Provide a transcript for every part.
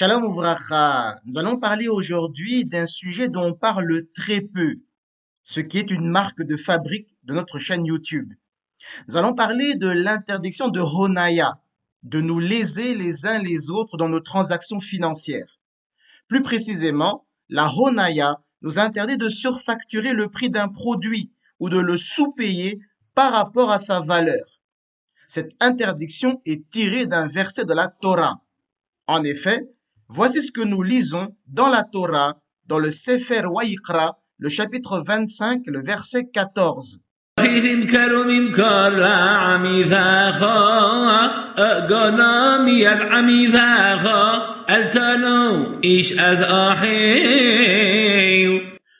Shalom Ouvracha. Nous allons parler aujourd'hui d'un sujet dont on parle très peu, ce qui est une marque de fabrique de notre chaîne YouTube. Nous allons parler de l'interdiction de Honaya, de nous léser les uns les autres dans nos transactions financières. Plus précisément, la Honaya nous interdit de surfacturer le prix d'un produit ou de le sous-payer par rapport à sa valeur. Cette interdiction est tirée d'un verset de la Torah. En effet, voici ce que nous lisons dans la Torah, dans le Sefer Wayikra, le chapitre 25, le verset 14.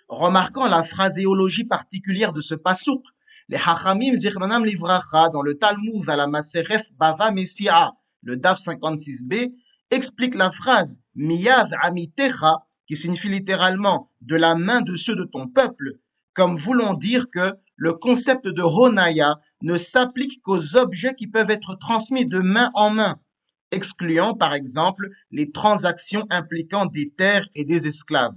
Remarquant la phraséologie particulière de ce passouk, les Hachamim Zichronam Livracha, dans le Talmud à la Maseref Bava Messiah, le Daf 56b, explique la phrase Miyaz Amitecha, qui signifie littéralement de la main de ceux de ton peuple, comme voulant dire que le concept de Honaya ne s'applique qu'aux objets qui peuvent être transmis de main en main, excluant par exemple les transactions impliquant des terres et des esclaves.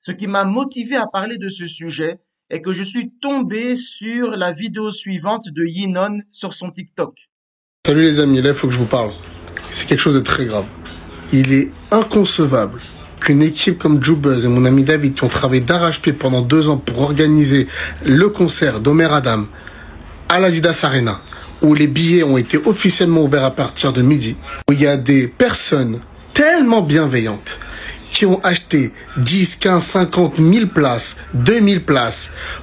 Ce qui m'a motivé à parler de ce sujet est que je suis tombé sur la vidéo suivante de Yinon sur son TikTok. Salut les amis, là il faut que je vous parle. C'est quelque chose de très grave. Il est inconcevable qu'une équipe comme Jubuzz et mon ami David qui ont travaillé d'arrache-pied pendant 2 ans pour organiser le concert d'Omer Adam à l'Adidas Arena, où les billets ont été officiellement ouverts à partir de midi, où il y a des personnes tellement bienveillantes qui ont acheté 10, 15, 50 000 places, 2000 places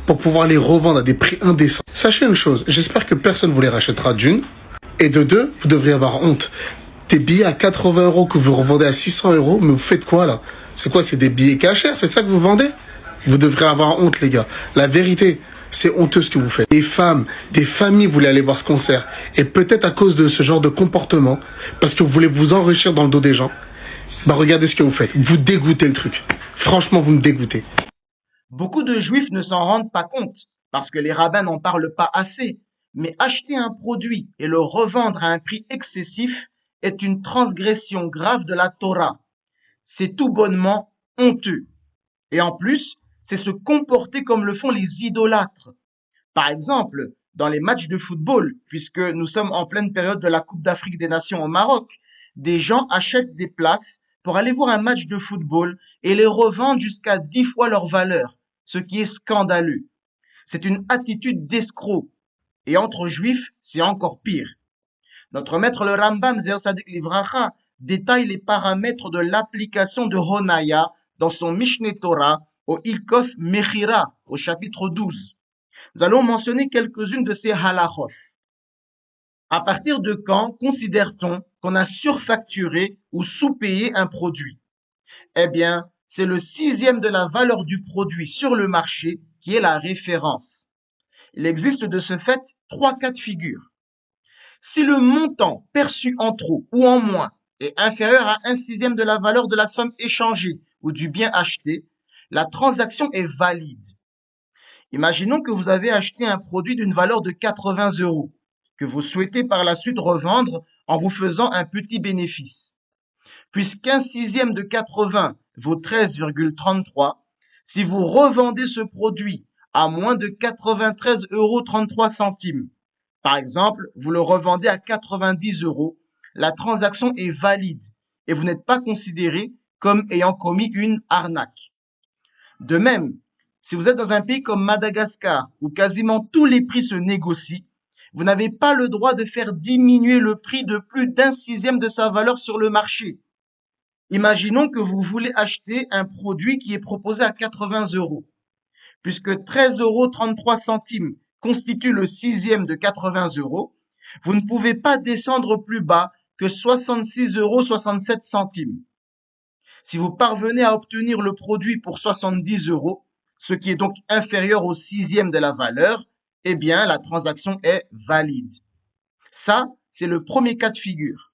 pour pouvoir les revendre à des prix indécents. Sachez une chose, j'espère que personne ne vous les rachètera d'une, et de deux, vous devriez avoir honte. Des billets à 80 € que vous revendez à 600 €, mais vous faites quoi là? C'est quoi? C'est des billets cachers? C'est ça que vous vendez? Vous devrez avoir honte les gars. La vérité, c'est honteux ce que vous faites. Des femmes, des familles voulaient aller voir ce concert. Et peut-être à cause de ce genre de comportement, parce que vous voulez vous enrichir dans le dos des gens, bah regardez ce que vous faites. Vous dégoûtez le truc. Franchement, vous me dégoûtez. Beaucoup de juifs ne s'en rendent pas compte, parce que les rabbins n'en parlent pas assez. Mais acheter un produit et le revendre à un prix excessif est une transgression grave de la Torah. C'est tout bonnement honteux. Et en plus, c'est se comporter comme le font les idolâtres. Par exemple, dans les matchs de football, puisque nous sommes en pleine période de la Coupe d'Afrique des Nations au Maroc, des gens achètent des places pour aller voir un match de football et les revendent jusqu'à 10 fois leur valeur, ce qui est scandaleux. C'est une attitude d'escroc. Et entre juifs, c'est encore pire. Notre maître le Rambam Zer Sadik Livracha détaille les paramètres de l'application de Honaya dans son Mishneh Torah au Ilkos Mechira au chapitre 12. Nous allons mentionner quelques-unes de ces halachot. À partir de quand considère-t-on qu'on a surfacturé ou sous-payé un produit? Eh bien, c'est le 6e de la valeur du produit sur le marché qui est la référence. Il existe de ce fait 3 cas de figure. Si le montant perçu en trop ou en moins est inférieur à 1/6 de la valeur de la somme échangée ou du bien acheté, la transaction est valide. Imaginons que vous avez acheté un produit d'une valeur de 80 €, que vous souhaitez par la suite revendre en vous faisant un petit bénéfice. Puisqu'1/6 de 80 vaut 13,33, si vous revendez ce produit à moins de 93,33 €, par exemple, vous le revendez à 90 €, la transaction est valide et vous n'êtes pas considéré comme ayant commis une arnaque. De même, si vous êtes dans un pays comme Madagascar, où quasiment tous les prix se négocient, vous n'avez pas le droit de faire diminuer le prix de plus d'1/6 de sa valeur sur le marché. Imaginons que vous voulez acheter un produit qui est proposé à 80 €. Puisque 13,33 € constitue le 6e de 80 €, vous ne pouvez pas descendre plus bas que 66,67 €. Si vous parvenez à obtenir le produit pour 70 €, ce qui est donc inférieur au 6e de la valeur, eh bien, la transaction est valide. Ça, c'est le premier cas de figure.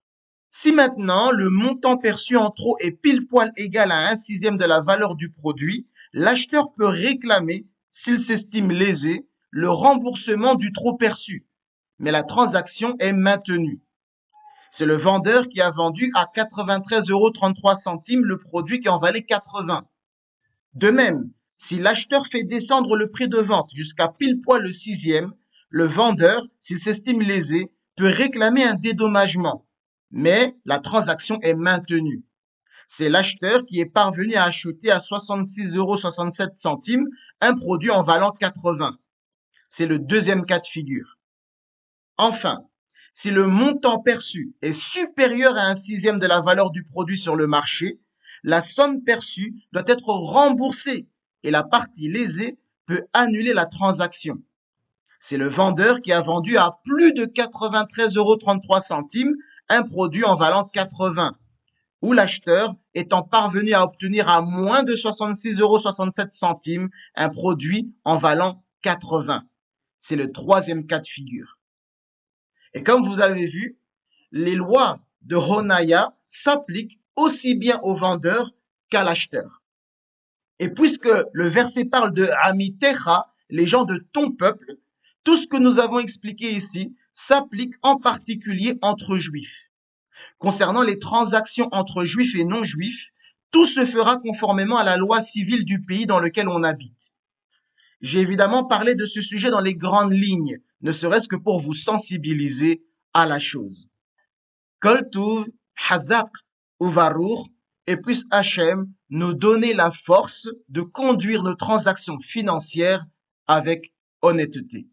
Si maintenant, le montant perçu en trop est pile poil égal à 1/6 de la valeur du produit, l'acheteur peut réclamer, s'il s'estime lésé, le remboursement du trop perçu. Mais la transaction est maintenue. C'est le vendeur qui a vendu à 93,33 € le produit qui en valait 80. De même, si l'acheteur fait descendre le prix de vente jusqu'à pile poil le 6e, le vendeur, s'il s'estime lésé, peut réclamer un dédommagement, mais la transaction est maintenue. C'est l'acheteur qui est parvenu à acheter à 66,67 € un produit en valant 80. C'est le deuxième cas de figure. Enfin, si le montant perçu est supérieur à un 6e de la valeur du produit sur le marché, la somme perçue doit être remboursée et la partie lésée peut annuler la transaction. C'est le vendeur qui a vendu à plus de 93,33 € un produit en valant 80, ou l'acheteur étant parvenu à obtenir à moins de 66,67 € un produit en valant 80. C'est le troisième cas de figure. Et comme vous avez vu, les lois de Honaya s'appliquent aussi bien au vendeur qu'à l'acheteur. Et puisque le verset parle de Amitecha, les gens de ton peuple, tout ce que nous avons expliqué ici s'applique en particulier entre juifs. Concernant les transactions entre juifs et non-juifs, tout se fera conformément à la loi civile du pays dans lequel on habite. J'ai évidemment parlé de ce sujet dans les grandes lignes, ne serait-ce que pour vous sensibiliser à la chose. Kol Tuv, Hazak, Uvarour, et puisse Hachem nous donner la force de conduire nos transactions financières avec honnêteté.